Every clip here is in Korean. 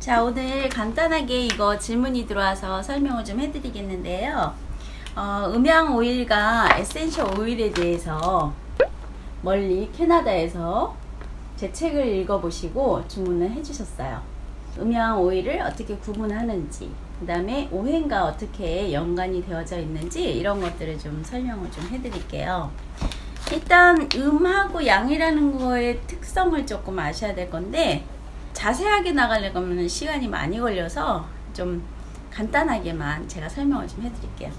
자, 오늘 간단하게 이거 질문이 들어와서 설명을 좀 해드리겠는데요. 음양 오일과 에센셜 오일에 대해서 멀리 캐나다에서 제 책을 읽어보시고 주문을 해주셨어요. 음양 오일을 어떻게 구분하는지, 그 다음에 오행과 어떻게 연관이 되어져 있는지 이런 것들을 좀 설명을 좀 해드릴게요. 일단 음하고 양이라는 거의 특성을 조금 아셔야 될 건데, 자세하게 나가려고 하면 시간이 많이 걸려서 좀 간단하게만 제가 설명을 좀 해드릴게요.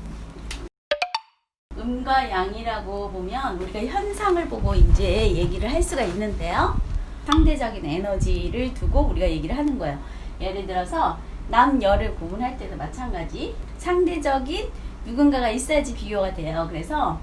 음과 양이라고 보면 우리가 현상을 보고 이제 얘기를 할 수가 있는데요. 상대적인 에너지를 두고 우리가 얘기를 하는 거예요. 예를 들어서 남여를 구분할 때도 마찬가지, 상대적인 누군가가 있어야지 비교가 돼요. 그래서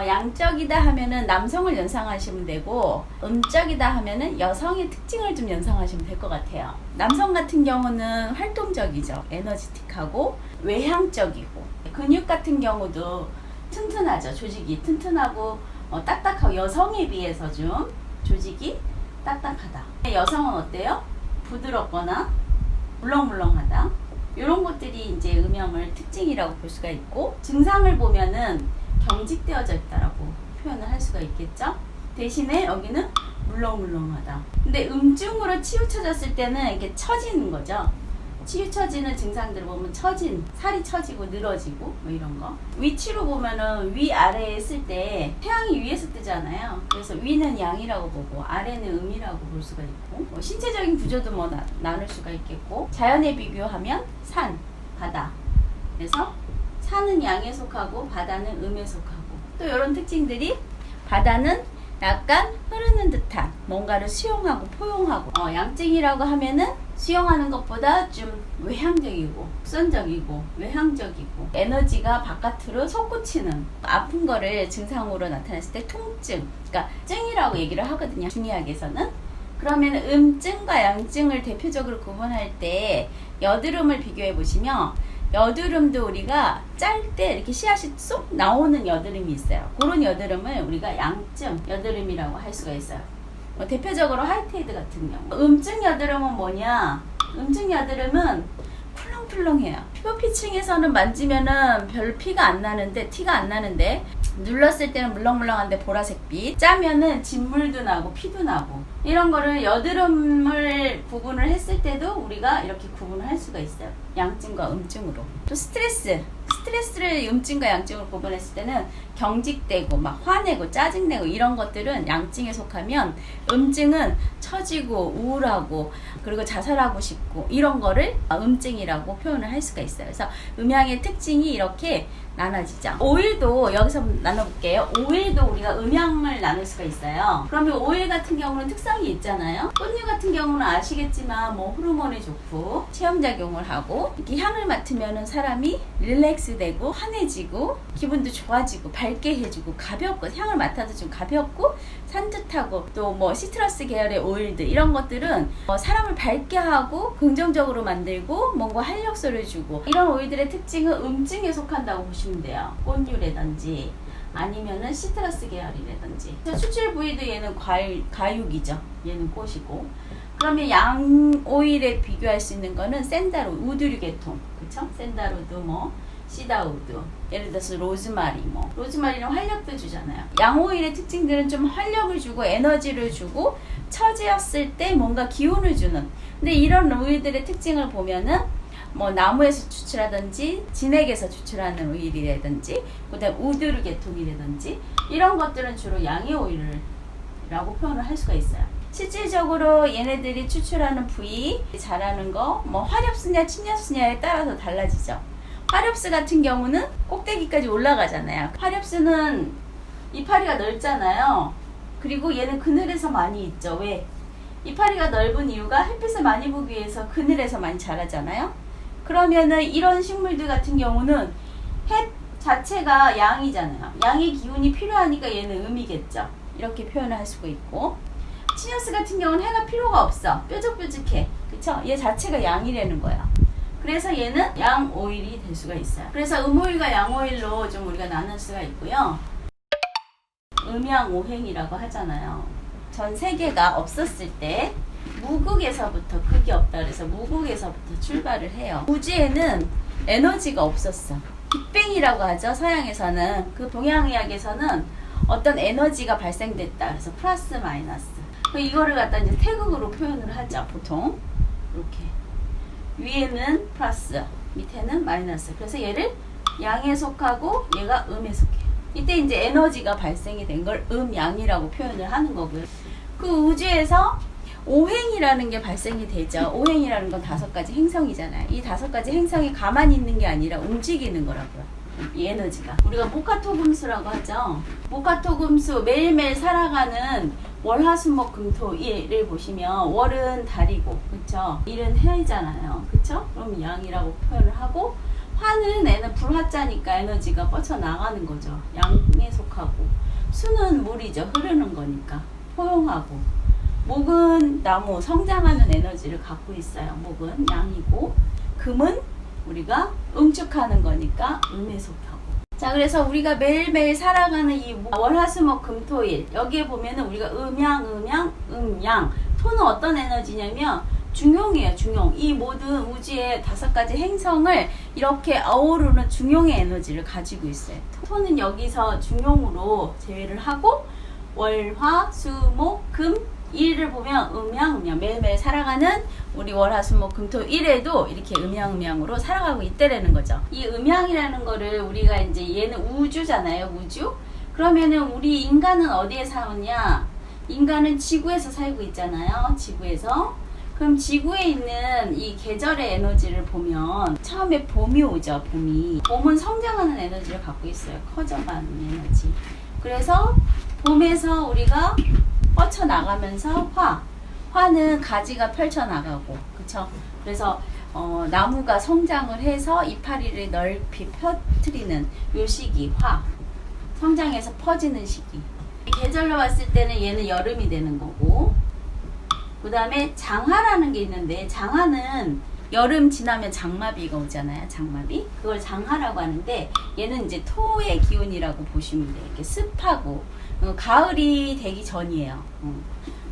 양적이다 하면은 남성을 연상하시면 되고, 음적이다 하면은 여성의 특징을 좀 연상하시면 될 것 같아요. 남성 같은 경우는 활동적이죠. 에너지틱하고 외향적이고, 근육 같은 경우도 튼튼하죠. 조직이 튼튼하고 딱딱하고, 여성에 비해서 좀 조직이 딱딱하다. 여성은 어때요? 부드럽거나 물렁물렁하다. 이런 것들이 이제 음양의 특징이라고 볼 수가 있고, 증상을 보면은 경직되어져 있다라고 표현을 할 수가 있겠죠. 대신에 여기는 물렁물렁하다. 근데 음증으로 치우쳐졌을 때는 이게 처지는 거죠. 치우쳐지는 증상들을 보면 처진, 살이 처지고 늘어지고 뭐 이런 거. 위치로 보면은 위아래에 있을 때 태양이 위에서 뜨잖아요. 그래서 위는 양이라고 보고 아래는 음이라고 볼 수가 있고, 뭐 신체적인 구조도 뭐 나눌 수가 있겠고, 자연에 비교하면 산, 바다. 그래서 산은 양에 속하고 바다는 음에 속하고, 또 이런 특징들이, 바다는 약간 흐르는 듯한 뭔가를 수용하고 포용하고, 양증이라고 하면은 수용하는 것보다 좀 외향적이고 곡선적이고 외향적이고, 에너지가 바깥으로 솟구치는, 아픈 거를 증상으로 나타냈을 때 통증, 그러니까 증이라고 얘기를 하거든요, 중의학에서는. 그러면 음증과 양증을 대표적으로 구분할 때 여드름을 비교해 보시면, 여드름도 우리가 짤 때 이렇게 씨앗이 쏙 나오는 여드름이 있어요. 그런 여드름을 우리가 양증 여드름이라고 할 수가 있어요. 대표적으로 화이트헤드 같은 경우. 음증 여드름은 뭐냐? 음증 여드름은 쿨렁쿨렁해요. 피부피층에서는 만지면은 별 피가 안 나는데, 티가 안 나는데, 눌렀을 때는 물렁물렁한데 보라색빛, 짜면은 진물도 나고 피도 나고, 이런 거를 여드름을 구분을 했을 때도 우리가 이렇게 구분을 할 수가 있어요. 양증과 음증으로. 또 스트레스를 음증과 양증으로 구분했을 때는 경직되고 막 화내고 짜증내고 이런 것들은 양증에 속하면, 음증은 처지고 우울하고 그리고 자살하고 싶고 이런 거를 음증이라고 표현을 할 수가 있어요. 그래서 음양의 특징이 이렇게 나눠지죠. 오일도 여기서 나눠볼게요. 오일도 우리가 음양을 나눌 수가 있어요. 그러면 오일 같은 경우는 특성이 있잖아요. 꽃류 같은 경우는 아시겠지만 뭐 호르몬이 좋고 체험작용을 하고, 이렇게 향을 맡으면은 사람이 릴렉스 되고 환해지고 기분도 좋아지고 밝게 해주고 가볍고, 향을 맡아도 좀 가볍고 산뜻하고, 또 뭐 시트러스 계열의 오일들, 이런 것들은 사람을 밝게 하고 긍정적으로 만들고 뭔가 활력소를 주고, 이런 오일들의 특징은 음증에 속한다고 보시면 돼요. 꽃류라든지 아니면은 시트러스 계열이라든지. 수출 부위도 얘는 과육이죠. 얘는 꽃이고. 그러면 양 오일에 비교할 수 있는 거는 샌다로, 우드류 계통, 그쵸? 샌다로드, 뭐 시다우드, 예를 들어서 로즈마리, 뭐 로즈마리는 활력도 주잖아요. 양 오일의 특징들은 좀 활력을 주고 에너지를 주고 처지었을 때 뭔가 기운을 주는. 근데 이런 오일들의 특징을 보면은 뭐 나무에서 추출하든지 진액에서 추출하는 오일이라든지, 그다음 우드류 계통이라든지, 이런 것들은 주로 양의 오일이라고 표현을 할 수가 있어요. 실질적으로 얘네들이 추출하는 부위, 자라는 거, 뭐 화렵수냐 침렵수냐에 따라서 달라지죠. 화렵수 같은 경우는 꼭대기까지 올라가잖아요. 화렵수는 이파리가 넓잖아요. 그리고 얘는 그늘에서 많이 있죠. 왜? 이파리가 넓은 이유가 햇빛을 많이 보기 위해서 그늘에서 많이 자라잖아요. 그러면은 이런 식물들 같은 경우는 햇 자체가 양이잖아요. 양의 기운이 필요하니까 얘는 음이겠죠. 이렇게 표현을 할 수가 있고, 치녀스 같은 경우는 해가 필요가 없어. 뾰족뾰족해. 그쵸? 얘 자체가 양이라는 거야. 그래서 얘는 양 오일이 될 수가 있어요. 그래서 음오일과 양오일로 좀 우리가 나눌 수가 있고요. 음양오행이라고 하잖아요. 전 세계가 없었을 때 무극에서부터 극이 없다 그래서 무극에서부터 출발을 해요. 우주에는 에너지가 없었어. 빅뱅이라고 하죠. 서양에서는. 그 동양의학에서는 어떤 에너지가 발생됐다 그래서 플러스 마이너스. 이거를 갖다 이제 태극으로 표현을 하죠. 보통 이렇게 위에는 플러스 밑에는 마이너스. 그래서 얘를 양에 속하고 얘가 음에 속해요. 이때 이제 에너지가 발생이 된 걸 음양이라고 표현을 하는 거고요. 그 우주에서 오행이라는 게 발생이 되죠. 오행이라는 건 5가지 행성이잖아요. 이 5가지 행성이 가만히 있는 게 아니라 움직이는 거라고요. 이 에너지가. 우리가 목화토금수라고 하죠. 목화토금수 매일매일 살아가는 월화수목금토일을 보시면 월은 달이고, 그쵸? 일은 해이잖아요. 그쵸? 그럼 양이라고 표현을 하고, 화는 애는 불화자니까 에너지가 뻗쳐나가는 거죠. 양에 속하고. 수는 물이죠. 흐르는 거니까. 포용하고. 목은 나무, 성장하는 에너지를 갖고 있어요. 목은 양이고. 금은 우리가 응축하는 거니까 음에 속하고. 자, 그래서 우리가 매일매일 살아가는 이 월화수목금토일, 여기에 보면은 우리가 음양. 토는 어떤 에너지냐면 중용이에요. 중용. 이 모든 우주의 5가지 행성을 이렇게 어우르는 중용의 에너지를 가지고 있어요. 토는 여기서 중용으로 제외를 하고 월화수목금 일을 보면 음양 매일매일 살아가는 우리 월화수목금토일에도 이렇게 음양으로 살아가고 있다라는 거죠. 이 음양이라는 거를 우리가 이제 얘는 우주잖아요. 우주. 그러면은 우리 인간은 어디에 사느냐? 인간은 지구에서 살고 있잖아요. 지구에서. 그럼 지구에 있는 이 계절의 에너지를 보면 처음에 봄이 오죠. 봄은 성장하는 에너지를 갖고 있어요. 커져가는 에너지. 그래서 봄에서 우리가 뻗쳐나가면서 화는 가지가 펼쳐나가고, 그쵸? 그래서 나무가 성장을 해서 이파리를 넓히 펴트리는 요 시기, 성장해서 퍼지는 시기. 계절로 봤을 때는 얘는 여름이 되는 거고, 그 다음에 장하라는 게 있는데, 장하는 여름 지나면 장마비가 오잖아요. 장마비. 그걸 장하라고 하는데, 얘는 이제 토의 기운이라고 보시면 돼요. 이렇게 습하고, 가을이 되기 전이에요.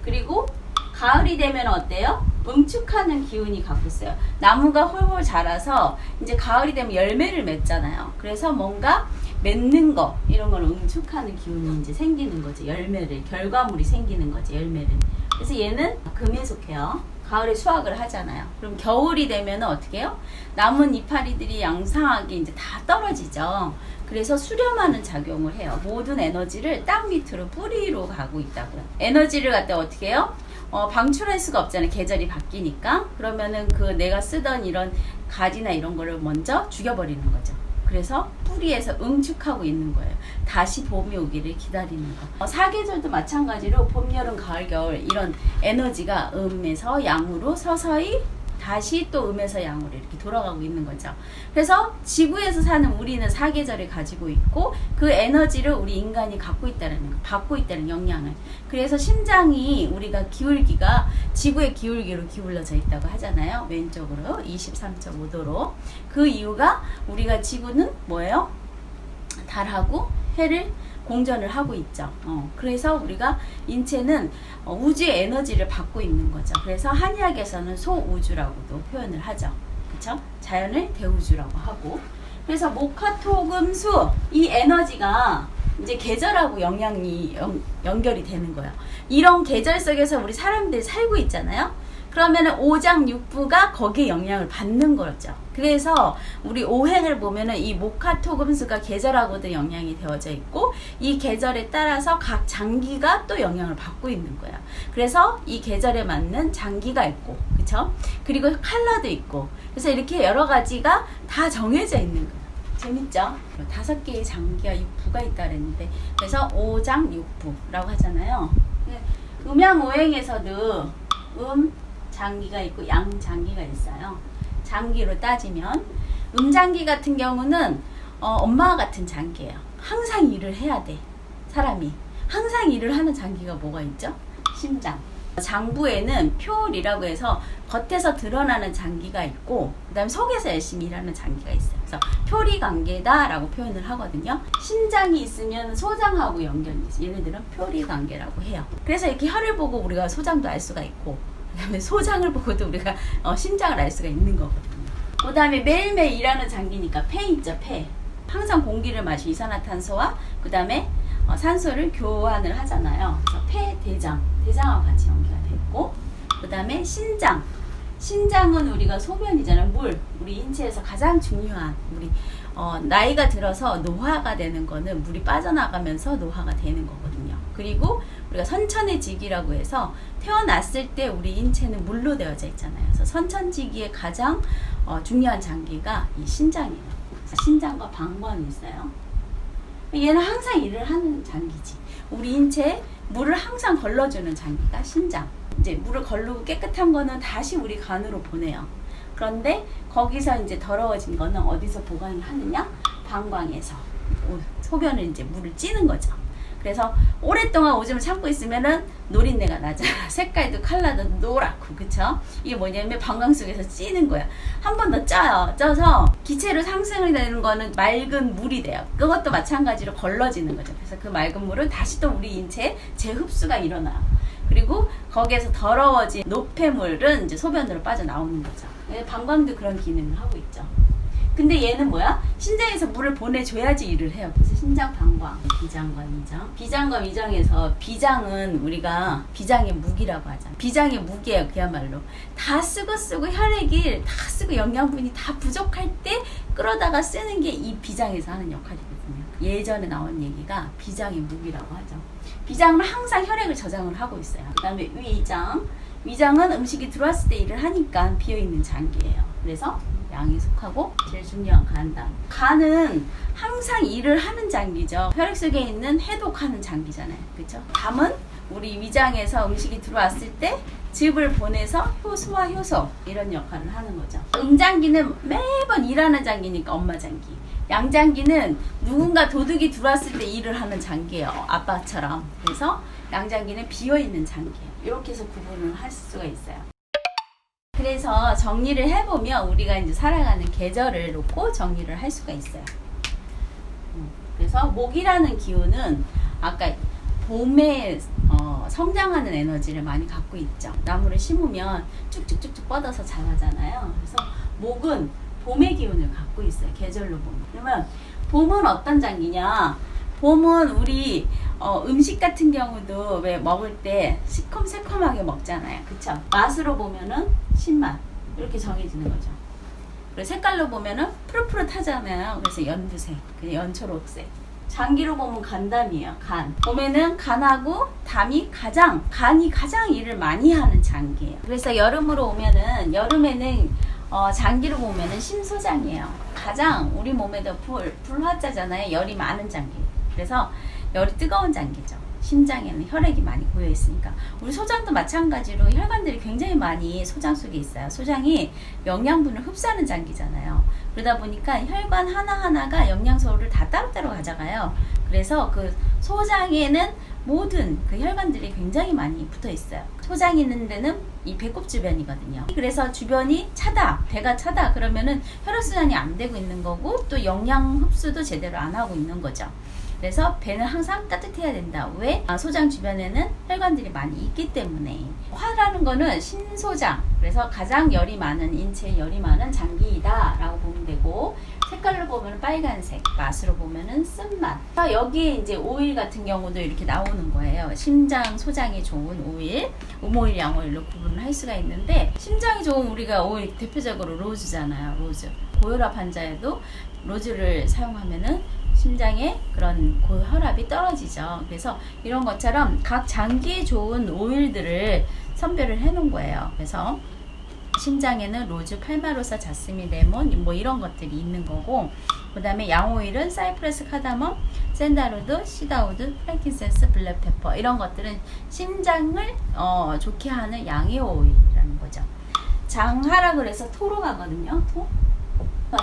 그리고 가을이 되면 어때요? 응축하는 기운이 갖고 있어요. 나무가 홀홀 자라서 이제 가을이 되면 열매를 맺잖아요. 그래서 뭔가 맺는 거, 이런 걸 응축하는 기운이 이제 생기는 거죠. 열매를, 결과물이 생기는 거죠. 열매를. 그래서 얘는 금에 속해요. 가을에 수확을 하잖아요. 그럼 겨울이 되면 어떻게 해요? 남은 이파리들이 양상하게 이제 다 떨어지죠. 그래서 수렴하는 작용을 해요. 모든 에너지를 땅 밑으로 뿌리로 가고 있다고요. 에너지를 갖다 어떻게 해요? 방출할 수가 없잖아요. 계절이 바뀌니까. 그러면은 그 내가 쓰던 이런 가지나 이런 거를 먼저 죽여버리는 거죠. 그래서 뿌리에서 응축하고 있는 거예요. 다시 봄이 오기를 기다리는 거. 사계절도 마찬가지로 봄, 여름, 가을, 겨울 이런 에너지가 음에서 양으로 서서히 다시 또 음에서 양으로 이렇게 돌아가고 있는 거죠. 그래서 지구에서 사는 우리는 사계절을 가지고 있고 그 에너지를 우리 인간이 갖고 있다는 거, 받고 있다는 영향을. 그래서 심장이 우리가 기울기가 지구의 기울기로 기울어져 있다고 하잖아요. 왼쪽으로 23.5도로. 그 이유가 우리가 지구는 뭐예요? 달하고 해를 공전을 하고 있죠. 그래서 우리가 인체는 우주의 에너지를 받고 있는 거죠. 그래서 한의학에서는 소우주라고도 표현을 하죠. 그쵸? 자연을 대우주라고 하고. 그래서 목화토금수 이 에너지가 이제 계절하고 영향이 연결이 되는 거예요. 이런 계절 속에서 우리 사람들이 살고 있잖아요. 그러면은 오장육부가 거기에 영향을 받는 거죠. 그래서 우리 오행을 보면은 이 목화토금수가 계절하고도 영향이 되어져 있고 이 계절에 따라서 각 장기가 또 영향을 받고 있는 거예요. 그래서 이 계절에 맞는 장기가 있고, 그쵸? 그리고 컬러도 있고, 그래서 이렇게 여러 가지가 다 정해져 있는 거예요. 재밌죠? 5개의 장기와 육부가 있다 그랬는데, 그래서 오장육부라고 하잖아요. 음양오행에서도 장기가 있고 양장기가 있어요. 장기로 따지면 음장기 같은 경우는 엄마와 같은 장기예요. 항상 일을 해야 돼. 사람이 항상 일을 하는 장기가 뭐가 있죠? 심장. 장부에는 표울이라고 해서 겉에서 드러나는 장기가 있고 그 다음에 속에서 열심히 일하는 장기가 있어요. 그래서 표리관계다라고 표현을 하거든요. 심장이 있으면 소장하고 연결이 있어요. 얘네들은 표리관계라고 해요. 그래서 이렇게 혀를 보고 우리가 소장도 알 수가 있고, 그다음에 소장을 보고도 우리가 심장을 알 수가 있는 거거든요. 그다음에 매일매일 일하는 장기니까 폐 있죠, 폐. 항상 공기를 마시 이산화탄소와 그다음에 산소를 교환을 하잖아요. 그래서 폐, 대장하고 같이 연기가 됐고, 그다음에 신장. 신장은 우리가 소변이잖아요. 물. 우리 인체에서 가장 중요한 우리 나이가 들어서 노화가 되는 거는 물이 빠져나가면서 노화가 되는 거거든요. 그리고 우리가 선천의지기라고 해서 태어났을 때 우리 인체는 물로 되어져 있잖아요. 그래서 선천지기의 가장 중요한 장기가 이 신장이에요. 신장과 방광이 있어요. 얘는 항상 일을 하는 장기지. 우리 인체에 물을 항상 걸러주는 장기가 신장. 이제 물을 걸르고 깨끗한 거는 다시 우리 간으로 보내요. 그런데 거기서 이제 더러워진 거는 어디서 보관을 하느냐? 방광에서. 소변을 이제 물을 찌는 거죠. 그래서 오랫동안 오줌을 참고 있으면은 노린내가 나잖아. 색깔도 컬러도 노랗고, 그쵸? 이게 뭐냐면 방광 속에서 찌는 거야. 한 번 더 쪄요. 쪄서 기체로 상승이 되는 거는 맑은 물이 돼요. 그것도 마찬가지로 걸러지는 거죠. 그래서 그 맑은 물은 다시 또 우리 인체에 재흡수가 일어나요. 그리고 거기에서 더러워진 노폐물은 이제 소변으로 빠져나오는 거죠. 방광도 그런 기능을 하고 있죠. 근데 얘는 뭐야? 신장에서 물을 보내줘야지 일을 해요. 그래서 신장, 방광, 비장과 위장. 비장과 위장에서 비장은 우리가 비장의 무기라고 하잖아. 비장의 무기예요, 그야말로. 다 쓰고 혈액이 다 쓰고 영양분이 다 부족할 때 끌어다가 쓰는 게 이 비장에서 하는 역할이거든요. 예전에 나온 얘기가 비장의 무기라고 하죠. 비장은 항상 혈액을 저장을 하고 있어요. 그 다음에 위장. 위장은 음식이 들어왔을 때 일을 하니까 비어있는 장기예요. 그래서 양이 속하고 제일 중요한 간당. 간은 항상 일을 하는 장기죠. 혈액 속에 있는 해독하는 장기잖아요. 그렇죠? 담은 우리 위장에서 음식이 들어왔을 때 즙을 보내서 소화 효소 이런 역할을 하는 거죠. 음장기는 매번 일하는 장기니까 엄마 장기. 양장기는 누군가 도둑이 들어왔을 때 일을 하는 장기예요. 아빠처럼. 그래서 양장기는 비어있는 장기예요. 이렇게 해서 구분을 할 수가 있어요. 그래서 정리를 해보면 우리가 이제 살아가는 계절을 놓고 정리를 할 수가 있어요. 그래서 목이라는 기운은 아까 봄에 성장하는 에너지를 많이 갖고 있죠. 나무를 심으면 쭉쭉쭉쭉 뻗어서 자라잖아요. 그래서 목은 봄의 기운을 갖고 있어요. 계절로 보면. 그러면 봄은 어떤 장기냐? 봄은 우리 음식 같은 경우도 왜 먹을 때 시큼새콤하게 먹잖아요. 그쵸? 맛으로 보면은 신맛 이렇게 정해지는 거죠. 그리고 색깔로 보면은 푸릇푸릇하잖아요. 그래서 연두색, 연초록색. 장기로 보면 간담이에요. 간. 봄에는 간하고 간이 가장 일을 많이 하는 장기예요. 그래서 여름으로 오면은 여름에는 장기로 보면은 심소장이에요. 가장 우리 몸에도 불화자잖아요. 열이 많은 장기. 그래서 열이 뜨거운 장기죠. 심장에는 혈액이 많이 고여 있으니까. 우리 소장도 마찬가지로 혈관들이 굉장히 많이 소장 속에 있어요. 소장이 영양분을 흡수하는 장기잖아요. 그러다 보니까 혈관 하나하나가 영양소를 다 따로따로 가져가요. 그래서 그 소장에는 모든 그 혈관들이 굉장히 많이 붙어 있어요. 소장이 있는 데는 이 배꼽 주변이거든요. 그래서 주변이 차다, 배가 차다 그러면은 혈액순환이 안 되고 있는 거고 또 영양 흡수도 제대로 안 하고 있는 거죠. 그래서 배는 항상 따뜻해야 된다. 왜? 소장 주변에는 혈관들이 많이 있기 때문에. 화라는 거는 신소장. 그래서 가장 열이 많은, 인체에 열이 많은 장기이다 라고 보면 되고, 색깔로 보면 빨간색, 맛으로 보면은 쓴맛. 여기에 이제 오일 같은 경우도 이렇게 나오는 거예요. 심장, 소장이 좋은 오일, 음오일, 양오일로 구분을 할 수가 있는데, 심장이 좋은 우리가 오일 대표적으로 로즈잖아요. 로즈. 고혈압 환자에도 로즈를 사용하면은 심장에 그런 고혈압이 떨어지죠. 그래서 이런 것처럼 각 장기에 좋은 오일들을 선별을 해 놓은 거예요. 그래서 심장에는 로즈, 팔마로사, 자스민, 레몬 뭐 이런 것들이 있는 거고, 그 다음에 양오일은 사이프러스, 카다멈, 샌달우드, 시다우드, 프랭킨센스, 블랙페퍼 이런 것들은 심장을 좋게 하는 양의 오일이라는 거죠. 장하라 그래서 토로 가거든요. 토.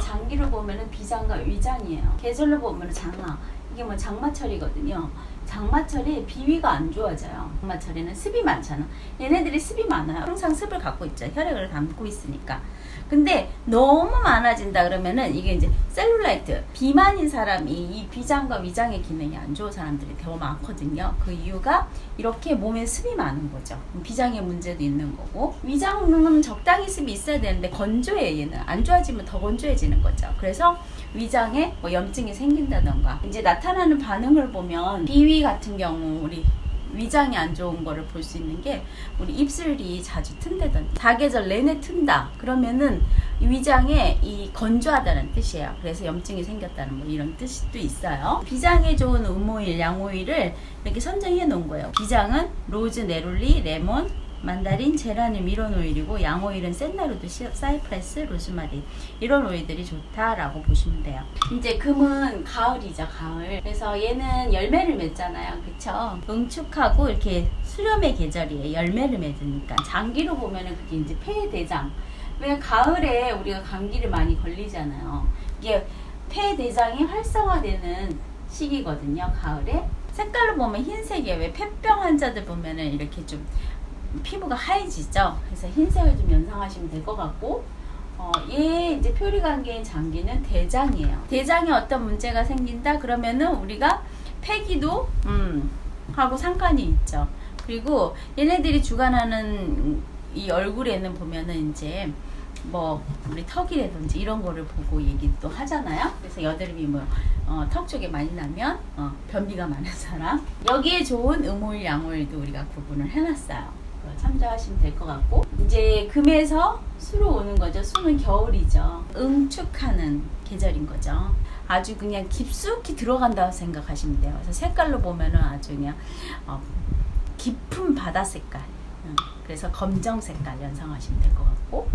장기로 보면은 비장과 위장이에요. 계절로 보면은 장하. 이게 뭐 장마철이거든요. 장마철에 비위가 안 좋아져요. 장마철에는 습이 많잖아. 얘네들이 습이 많아요. 항상 습을 갖고 있죠. 혈액을 담고 있으니까. 근데 너무 많아진다 그러면은 이게 이제 셀룰라이트, 비만인 사람이 이 비장과 위장의 기능이 안 좋은 사람들이 더 많거든요. 그 이유가 이렇게 몸에 습이 많은 거죠. 비장의 문제도 있는 거고, 위장은 적당히 습이 있어야 되는데 건조해. 얘는 안 좋아지면 더 건조해지는 거죠. 그래서 위장에 뭐 염증이 생긴다던가, 이제 나타나는 반응을 보면 비위 같은 경우 우리 위장이 안 좋은 거를 볼 수 있는 게, 우리 입술이 자주 튼다든지 사계절 내내 튼다 그러면은 위장에 이 건조하다는 뜻이에요. 그래서 염증이 생겼다는 뭐 이런 뜻도 있어요. 비장에 좋은 음오일, 양오일을 이렇게 선정해 놓은 거예요. 비장은 로즈, 네롤리, 레몬, 만다린, 제라늄 이런 오일이고, 양오일은 샌다루드, 사이프레스, 로즈마리 이런 오일들이 좋다라고 보시면 돼요. 이제 금은 가을이죠, 가을. 그래서 얘는 열매를 맺잖아요, 그쵸? 응축하고 이렇게 수렴의 계절이에요. 열매를 맺으니까 장기로 보면은 그게 이제 폐대장. 왜 가을에 우리가 감기를 많이 걸리잖아요. 이게 폐대장이 활성화되는 시기거든요, 가을에. 색깔로 보면 흰색이에요. 왜 폐병 환자들 보면은 이렇게 좀 피부가 하얘지죠. 그래서 흰색을 좀 연상하시면 될 것 같고, 얘 이제 표리관계인 장기는 대장이에요. 대장에 어떤 문제가 생긴다 그러면은 우리가 폐기도 하고 상관이 있죠. 그리고 얘네들이 주관하는 이 얼굴에는 보면은 이제 뭐 우리 턱이라든지 이런 거를 보고 얘기도 하잖아요. 그래서 여드름이 뭐 턱 쪽에 많이 나면 변비가 많은 사람, 여기에 좋은 음오일, 양오일도 우리가 구분을 해놨어요. 참조하시면 될 것 같고, 이제 금에서 수로 오는 거죠. 수는 겨울이죠. 응축하는 계절인 거죠. 아주 그냥 깊숙이 들어간다고 생각하시면 돼요. 그래서 색깔로 보면은 아주 그냥 깊은 바다 색깔, 그래서 검정 색깔 연상하시면 될 것 같고,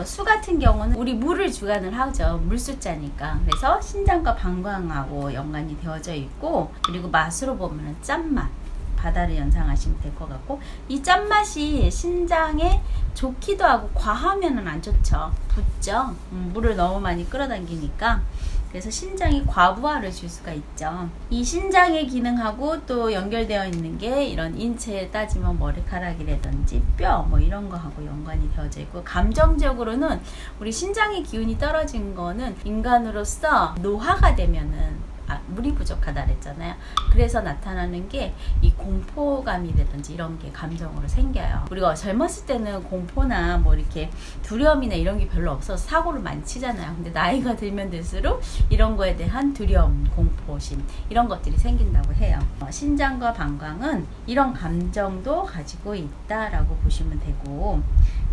수 같은 경우는 우리 물을 주관을 하죠. 물수자니까. 그래서 신장과 방광하고 연관이 되어져 있고, 그리고 맛으로 보면은 짠맛, 바다를 연상하시면 될 것 같고, 이 짠맛이 신장에 좋기도 하고 과하면은 안 좋죠. 붓죠. 물을 너무 많이 끌어당기니까. 그래서 신장이 과부하를 줄 수가 있죠. 이 신장의 기능하고 또 연결되어 있는 게 이런 인체에 따지면 머리카락이라든지 뼈 뭐 이런 거하고 연관이 되어져 있고, 감정적으로는 우리 신장의 기운이 떨어진 거는 인간으로서 노화가 되면은 물이 부족하다 그랬잖아요. 그래서 나타나는 게 이 공포감이라든지 이런 게 감정으로 생겨요. 우리가 젊었을 때는 공포나 뭐 이렇게 두려움이나 이런 게 별로 없어서 사고를 많이 치잖아요. 근데 나이가 들면 들수록 이런 거에 대한 두려움, 공포심 이런 것들이 생긴다고 해요. 신장과 방광은 이런 감정도 가지고 있다라고 보시면 되고,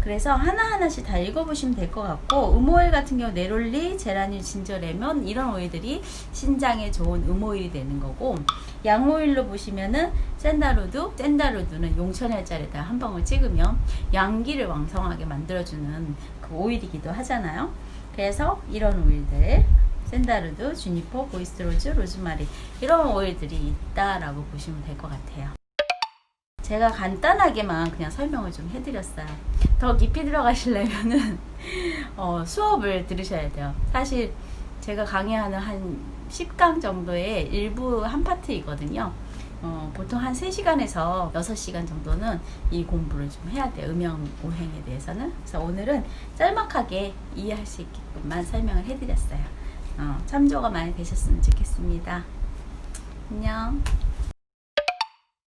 그래서 하나하나씩 다 읽어보시면 될 것 같고, 음오일 같은 경우 네롤리, 제라늄, 진저, 레몬 이런 오일들이 신장에 좋은 음오일이 되는 거고, 양오일로 보시면은 샌다루드는 용천혈자리에다 한 방울 찍으면 양기를 왕성하게 만들어주는 그 오일이기도 하잖아요. 그래서 이런 오일들, 샌다루드, 주니퍼, 보이스로즈, 로즈마리 이런 오일들이 있다라고 보시면 될 것 같아요. 제가 간단하게만 그냥 설명을 좀 해드렸어요. 더 깊이 들어가시려면은 수업을 들으셔야 돼요. 사실 제가 강의하는 한 10강 정도의 일부 한 파트이거든요. 보통 한 3시간에서 6시간 정도는 이 공부를 좀 해야 돼요. 음영오행에 대해서는. 그래서 오늘은 짤막하게 이해할 수 있게끔만 설명을 해드렸어요. 참조가 많이 되셨으면 좋겠습니다. 안녕.